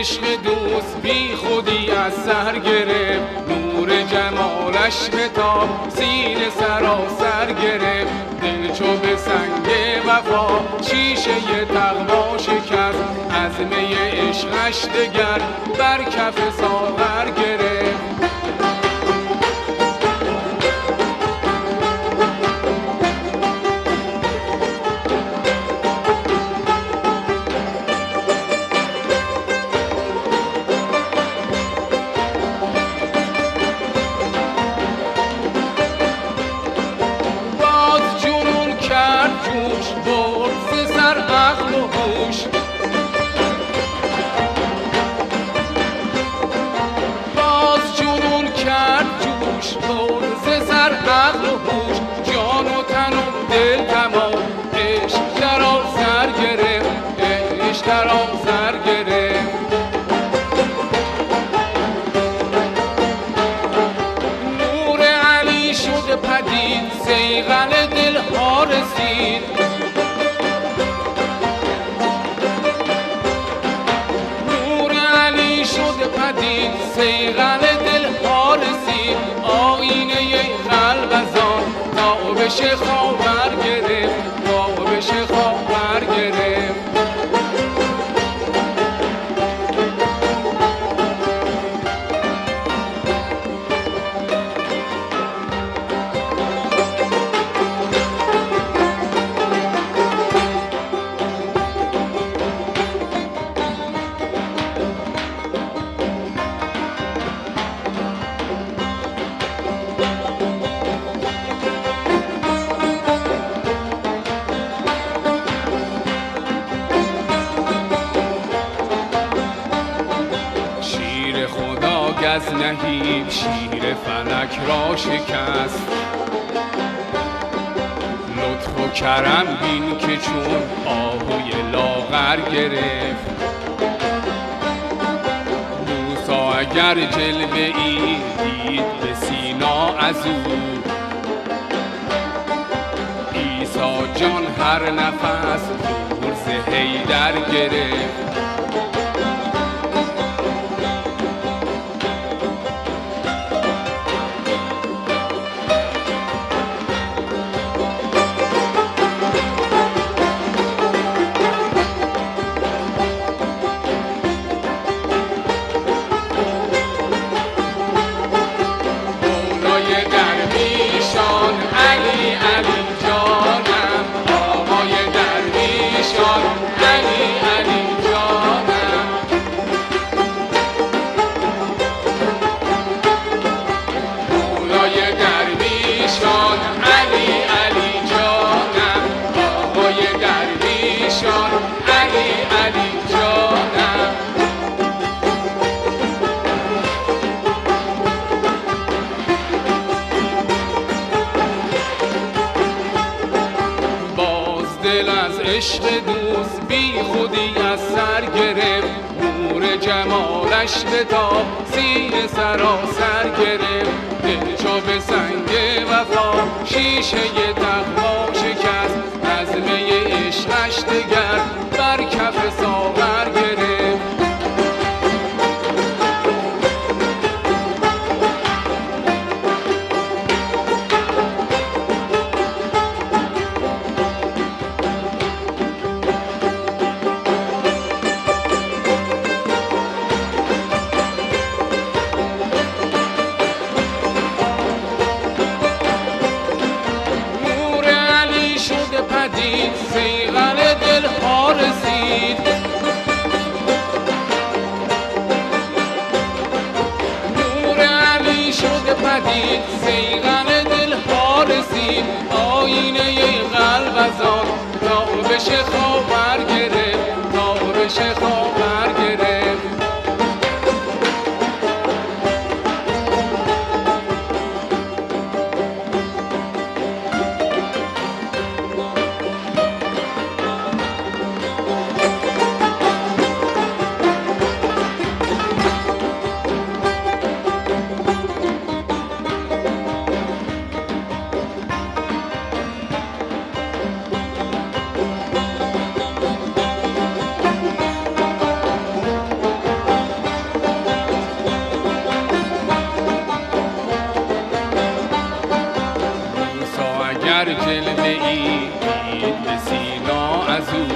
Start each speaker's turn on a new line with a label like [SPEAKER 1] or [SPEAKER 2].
[SPEAKER 1] عشق دوست بی خودی از سر گرفت، نور جمالش به تاب سینه سراسر گرفت. دل چو به سنگ وفا شیشه تقوا شکست، عزمه عشقش دگر بر کف ساغر گرفت. عقل و هوش، جان و تن و دل تمام، عشق در آن سر گرفت، عشق در آن سر گرفت. نور علی شد پدید، صیقل دلها رسید. نور علی شد پدید، صیقل دلها رسید. آینه قلب از آن تابش خاور گرفت، تابش خاور گرفت. از نهیب شیر فلک را شکست، لطف و کرم بین که چون آهوی لاغر گرفت. موسی اگر جلوه ای دید به سینا از او، عیسی جان هر نفس نور ز حیدر گرفت. عشق دوست بی خودی از سر گرفت، نور جمالش به تاب سینه سراسر گرفت. دل چو به سنگ وفا شیشه تقوا شکست، عزمه عشقش دگر بر کف ساغر گرفت. صیقل دلها رسید. نور علی شد پدید، صیقل دلها رسید. آینه قلب از آن تابش خاور گرفت، تابش خاور گرفت. هر جلوه ای دید به سینا از او